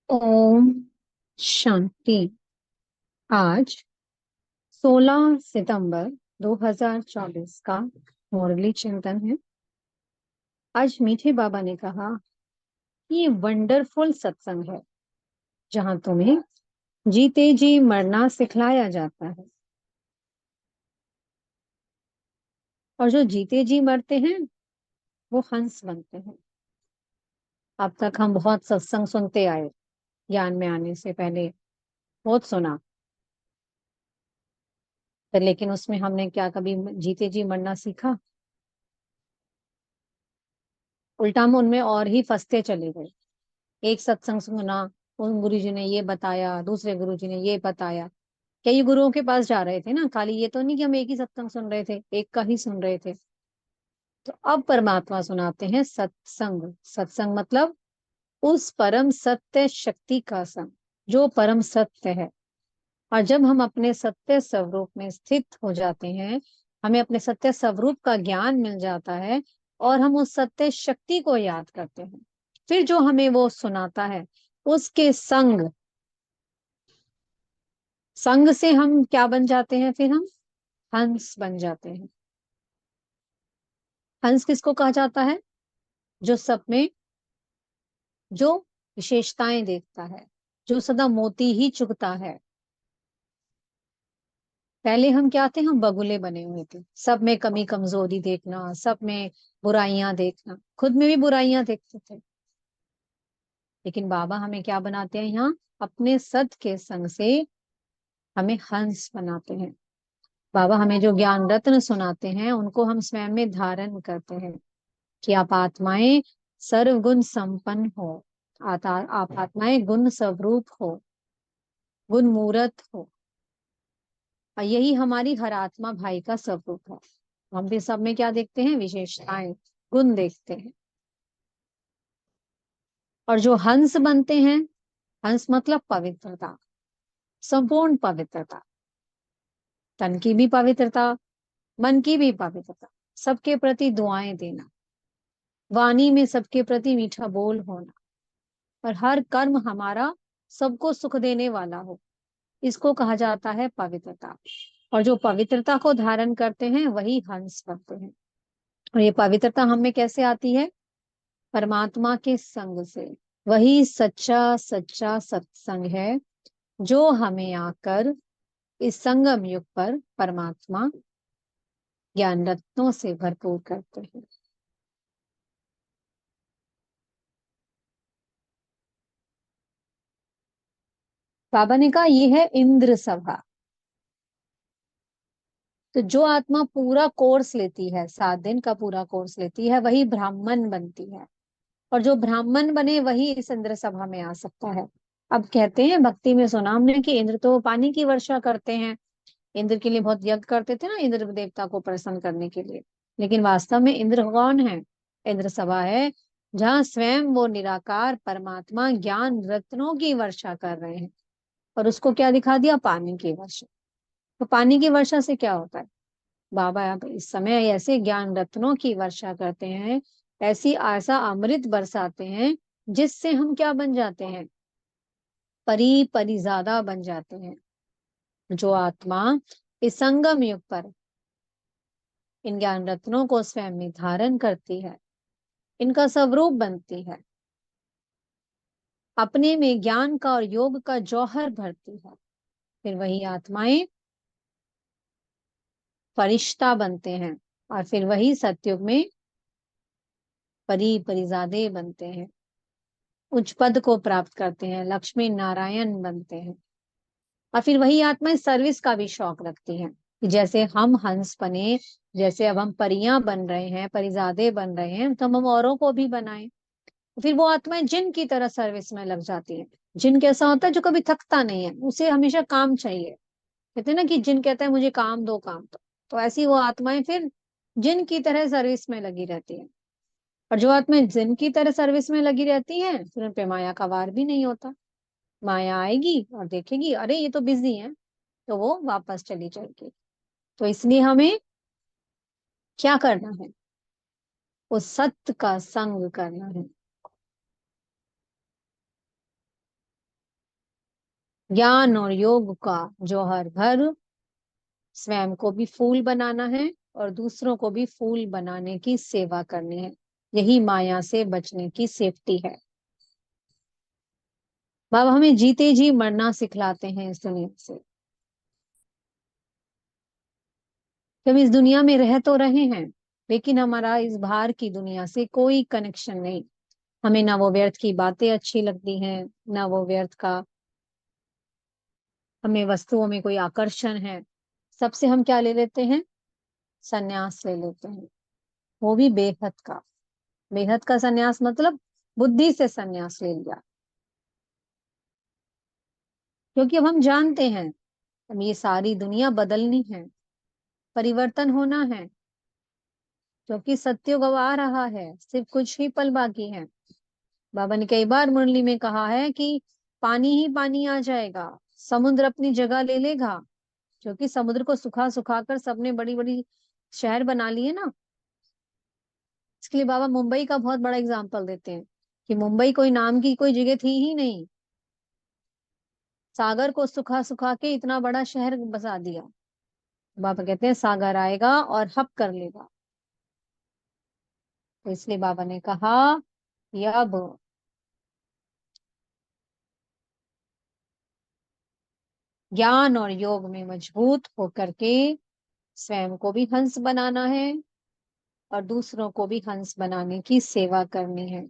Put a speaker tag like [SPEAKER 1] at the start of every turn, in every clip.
[SPEAKER 1] ओम शांति। आज 16 सितंबर 2024 का मुरली चिंतन है। आज मीठे बाबा ने कहा कि ये वंडरफुल सत्संग है जहां तुम्हें जीते जी मरना सिखलाया जाता है। और जो जीते जी मरते हैं वो हंस बनते हैं। अब तक हम बहुत सत्संग सुनते आए, ज्ञान में आने से पहले बहुत सुना, पर लेकिन उसमें हमने क्या कभी जीते जी मरना सीखा? उल्टा हम उनमें और ही फंसते चले गए। एक सत्संग सुना, उन गुरु जी ने ये बताया, दूसरे गुरु जी ने ये बताया। कई गुरुओं के पास जा रहे थे ना, खाली ये तो नहीं कि हम एक ही सत्संग सुन रहे थे, एक का ही सुन रहे थे। तो अब परमात्मा सुनाते हैं सत्संग। सत्संग मतलब उस परम सत्य शक्ति का संग जो परम सत्य है। और जब हम अपने सत्य स्वरूप में स्थित हो जाते हैं, हमें अपने सत्य स्वरूप का ज्ञान मिल जाता है और हम उस सत्य शक्ति को याद करते हैं, फिर जो हमें वो सुनाता है उसके संग संग से हम क्या बन जाते हैं? फिर हम हंस बन जाते हैं। हंस किसको कहा जाता है? जो सब में जो विशेषताएं देखता है, जो सदा मोती ही चुगता है। पहले हम क्या थे? हम बगुले बने हुए थे, सब में कमी कमजोरी देखना, सब में बुराइयां देखना, खुद में भी बुराइयां देखते थे। लेकिन बाबा हमें क्या बनाते हैं यहाँ? अपने सत के संग से हमें हंस बनाते हैं। बाबा हमें जो ज्ञान रत्न सुनाते हैं उनको हम स्वयं में धारण करते हैं कि आप आत्माएं सर्वगुण संपन्न हो। आप आत्माएं गुण स्वरूप हो, गुण मूरत हो। और यही हमारी हर आत्मा भाई का स्वरूप है। हम भी सब में क्या देखते हैं? विशेषताएं, गुण देखते हैं। और जो हंस बनते हैं, हंस मतलब पवित्रता, संपूर्ण पवित्रता। तन की भी पवित्रता, मन की भी पवित्रता, सबके प्रति दुआएं देना, वाणी में सबके प्रति मीठा बोल होना, और हर कर्म हमारा सबको सुख देने वाला हो। इसको कहा जाता है पवित्रता। और जो पवित्रता को धारण करते हैं वही हंस बनते हैं। और ये पवित्रता हमें कैसे आती है? परमात्मा के संग से। वही सच्चा सच्चा सत्संग है जो हमें आकर इस संगम युग पर परमात्मा ज्ञान रत्नों से भरपूर करते हैं। बाबा ने कहा ये है इंद्र सभा। तो जो आत्मा पूरा कोर्स लेती है, 7 दिन का पूरा कोर्स लेती है, वही ब्राह्मण बनती है। और जो ब्राह्मण बने वही इस इंद्र सभा में आ सकता है। अब कहते हैं, भक्ति में सुना हमने कि इंद्र तो पानी की वर्षा करते हैं, इंद्र के लिए बहुत यज्ञ करते थे ना, इंद्र देवता को प्रसन्न करने के लिए। लेकिन वास्तव में इंद्र कौन है? इंद्र सभा है जहाँ स्वयं वो निराकार परमात्मा ज्ञान रत्नों की वर्षा कर रहे हैं। और उसको क्या दिखा दिया? पानी की वर्षा। तो पानी की वर्षा से क्या होता है? बाबा अब इस समय ऐसे ज्ञान रत्नों की वर्षा करते हैं, ऐसी आशा अमृत बरसाते हैं, जिससे हम क्या बन जाते हैं? परी परिजादा बन जाते हैं। जो आत्मा इस संगम युग पर इन ज्ञान रत्नों को स्वयं में धारण करती है, इनका स्वरूप बनती है, अपने में ज्ञान का और योग का जौहर भरती है, फिर वही आत्माएं फरिश्ता बनते हैं। और फिर वही सतयुग में परी परिजादे बनते हैं, उच्च पद को प्राप्त करते हैं, लक्ष्मी नारायण बनते हैं। और फिर वही आत्माएं सर्विस का भी शौक रखती हैं कि जैसे हम हंस बने, जैसे अब हम परियां बन रहे हैं, परिजादे बन रहे हैं, तो हम औरों को भी बनाएं। फिर वो आत्माएं जिन की तरह सर्विस में लग जाती हैं। जिन कैसा होता है? जो कभी थकता नहीं है, उसे हमेशा काम चाहिए। कहते हैं ना कि जिन कहता है मुझे काम दो, काम दो। तो ऐसी वो आत्माएं फिर जिन की तरह सर्विस में लगी रहती हैं। और जो आत्माएं जिन की तरह सर्विस में लगी रहती हैं, फिर उन पे माया का वार भी नहीं होता। माया आएगी और देखेगी अरे ये तो बिजी है, तो वो वापस चली जाएगी। तो इसलिए हमें क्या करना है? उस सत्य का संग करना है। ज्ञान और योग का जौहर भर स्वयं को भी फूल बनाना है और दूसरों को भी फूल बनाने की सेवा करनी है। यही माया से बचने की सेफ्टी है। बाबा हमें जीते जी मरना सिखलाते हैं इस दुनिया से। कि हम इस दुनिया में रह तो रहे हैं, लेकिन हमारा इस बाहर की दुनिया से कोई कनेक्शन नहीं। हमें ना वो व्यर्थ की बातें अच्छी लगती हैं, ना वो व्यर्थ का हमें वस्तुओं में कोई आकर्षण है। सबसे हम क्या ले लेते हैं? संन्यास ले लेते हैं, वो भी बेहद का। बेहद का संन्यास मतलब बुद्धि से संन्यास ले लिया। क्योंकि अब हम जानते हैं अब ये सारी दुनिया बदलनी है, परिवर्तन होना है। क्योंकि सत्युग अब आ रहा है, सिर्फ कुछ ही पल बाकी है। बाबा ने कई बार मुरली में कहा है कि पानी ही पानी आ जाएगा, समुद्र अपनी जगह ले लेगा। क्योंकि समुद्र को सुखा सुखा कर सबने बड़ी बड़ी शहर बना लिए ना। इसके लिए बाबा मुंबई का बहुत बड़ा एग्जाम्पल देते हैं कि मुंबई कोई नाम की कोई जगह थी ही नहीं, सागर को सुखा सुखा के इतना बड़ा शहर बसा दिया। बाबा कहते हैं सागर आएगा और हप कर लेगा। तो इसलिए बाबा ने कहा कि अब ज्ञान और योग में मजबूत होकर के स्वयं को भी हंस बनाना है और दूसरों को भी हंस बनाने की सेवा करनी है।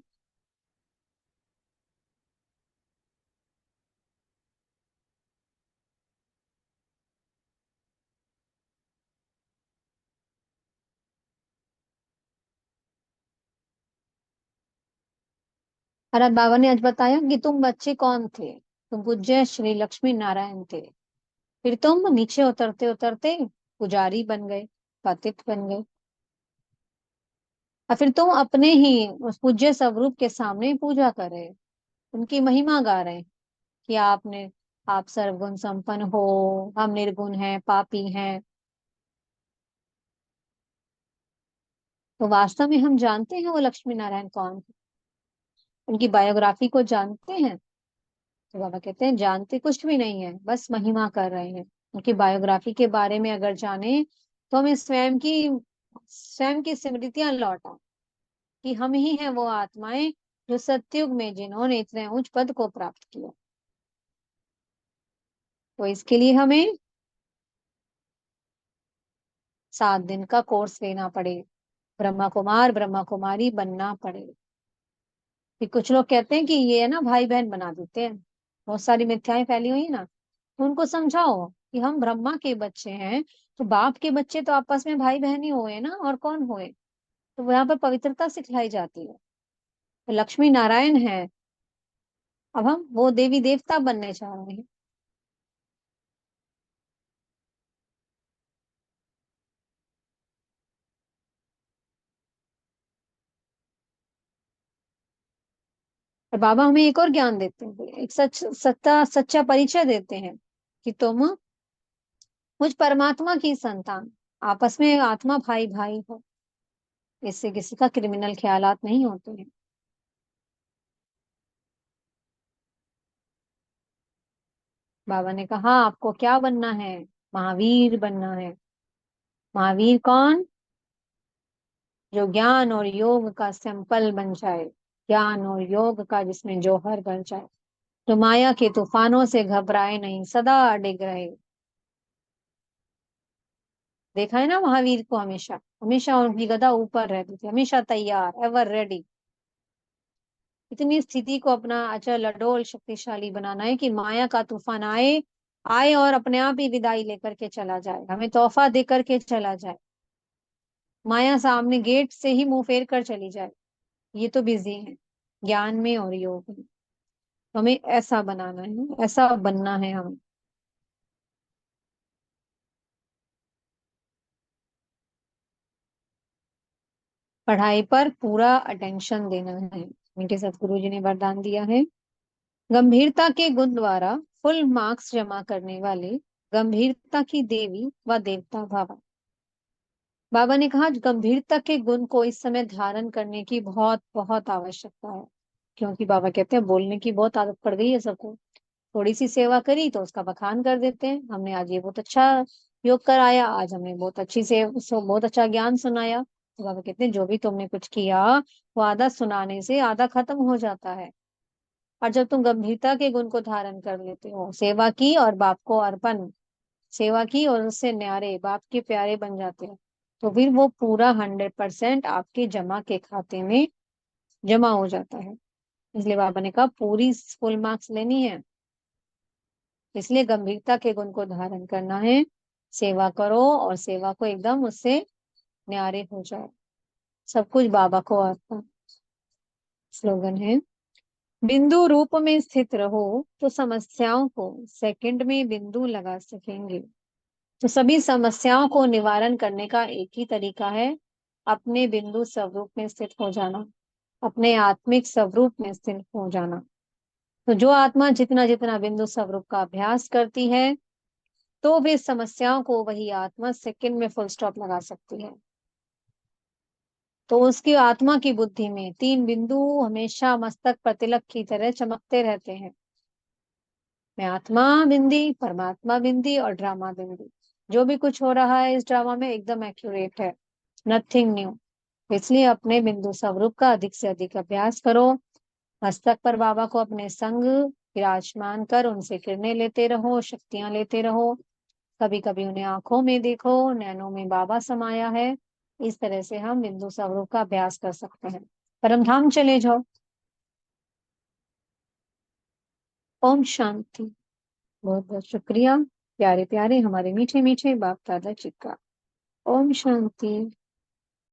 [SPEAKER 1] और अब बाबा ने आज बताया कि तुम बच्चे कौन थे? तुम पूज्य श्री लक्ष्मी नारायण थे। फिर तुम नीचे उतरते उतरते पुजारी बन गए, पतित बन गए। और फिर तुम अपने ही उस पूज्य स्वरूप के सामने पूजा कर रहे, उनकी महिमा गा रहे कि आपने आप सर्वगुण संपन्न हो, हम निर्गुण हैं, पापी हैं। तो वास्तव में हम जानते हैं वो लक्ष्मी नारायण कौन है? उनकी बायोग्राफी को जानते हैं? तो बाबा कहते हैं जानते कुछ भी नहीं है, बस महिमा कर रहे हैं। उनकी बायोग्राफी के बारे में अगर जाने तो हमें स्वयं की स्मृतियां लौटा कि हम ही हैं वो आत्माएं जो सतयुग में जिन्होंने इतने उच्च पद को प्राप्त किया। तो इसके लिए हमें 7 दिन का कोर्स लेना पड़े, ब्रह्मा कुमार ब्रह्मा कुमारी बनना पड़े। कि कुछ लोग कहते हैं कि ये है ना भाई बहन बना देते हैं, बहुत सारी मिथ्याएं फैली हुई है ना। तो उनको समझाओ कि हम ब्रह्मा के बच्चे हैं, तो बाप के बच्चे तो आपस में भाई बहन ही हुए ना, और कौन हुए? तो यहाँ पर पवित्रता सिखलाई जाती है। तो लक्ष्मी नारायण है, अब हम वो देवी देवता बनने चाह रहे हैं। और बाबा हमें एक और ज्ञान देते हैं, एक सच्चा परिचय देते हैं कि तुम मुझ परमात्मा की संतान, आपस में आत्मा भाई भाई हो। इससे किसी का क्रिमिनल ख्यालात नहीं होते हैं। बाबा ने कहा आपको क्या बनना है? महावीर बनना है। महावीर कौन? जो ज्ञान और योग का सैंपल बन जाए, ज्ञान और योग का जिसमें जौहर बन जाए, जो माया के तूफानों से घबराए नहीं, सदा अडिग रहे। देखा है ना महावीर को, हमेशा हमेशा उनकी गदा ऊपर रहती थी, हमेशा तैयार, एवर रेडी। इतनी स्थिति को अपना अचल अडोल शक्तिशाली बनाना है कि माया का तूफान आए, आए और अपने आप ही विदाई लेकर के चला जाए, हमें तोहफा दे करके चला जाए। माया सामने गेट से ही मुंह फेर कर चली जाए, ये तो बिजी है ज्ञान में और योग में। तो हमें ऐसा बनाना है, ऐसा बनना है हमें। पढ़ाई पर पूरा अटेंशन देना है। मीठे सतगुरु जी ने वरदान दिया है, गंभीरता के गुण द्वारा फुल मार्क्स जमा करने वाले गंभीरता की देवी व देवता भव। बाबा ने कहा गंभीरता के गुण को इस समय धारण करने की बहुत बहुत आवश्यकता है। क्योंकि बाबा कहते हैं बोलने की बहुत आदत पड़ गई है सबको। थोड़ी सी सेवा करी तो उसका बखान कर देते हैं, हमने आज ये बहुत अच्छा योग कराया, आज हमने बहुत अच्छी से बहुत अच्छा ज्ञान सुनाया। तो बाबा कहते हैं जो भी तुमने कुछ किया वो आधा सुनाने से आधा खत्म हो जाता है। और जब तुम गंभीरता के गुण को धारण कर लेते हो, सेवा की और बाप को अर्पण, सेवा की और उससे न्यारे बाप के प्यारे बन जाते हो, तो फिर वो पूरा 100% आपके जमा के खाते में जमा हो जाता है। इसलिए बाबा ने कहा पूरी फुल मार्क्स लेनी है, इसलिए गंभीरता के गुण को धारण करना है, सेवा करो और सेवा को एकदम उससे न्यारे हो जाओ, सब कुछ बाबा को अर्पण। स्लोगन है, बिंदु रूप में स्थित रहो तो समस्याओं को सेकंड में बिंदु लगा सकेंगे। तो सभी समस्याओं को निवारण करने का एक ही तरीका है, अपने बिंदु स्वरूप में स्थित हो जाना, अपने आत्मिक स्वरूप में स्थित हो जाना। तो जो आत्मा जितना जितना बिंदु स्वरूप का अभ्यास करती है, तो वे समस्याओं को वही आत्मा सेकंड में फुल स्टॉप लगा सकती है। तो उसकी आत्मा की बुद्धि में तीन बिंदु हमेशा मस्तक पर तिलक की तरह चमकते रहते हैं। मैं आत्मा बिंदी, परमात्मा बिंदी और ड्रामा बिंदी। जो भी कुछ हो रहा है इस ड्रामा में एकदम एक्यूरेट है, नथिंग न्यू। इसलिए अपने बिंदु स्वरूप का अधिक से अधिक अभ्यास करो। मस्तक पर बाबा को अपने संग विराजमान कर उनसे किरणें लेते रहो, शक्तियां लेते रहो। कभी कभी उन्हें आंखों में देखो, नैनों में बाबा समाया है। इस तरह से हम बिंदु स्वरूप का अभ्यास कर सकते हैं। परम धाम चले जाओ। ओम शांति। बहुत बहुत शुक्रिया प्यारे प्यारे हमारे मीठे मीठे बाप दादा जी का। ओम शांति।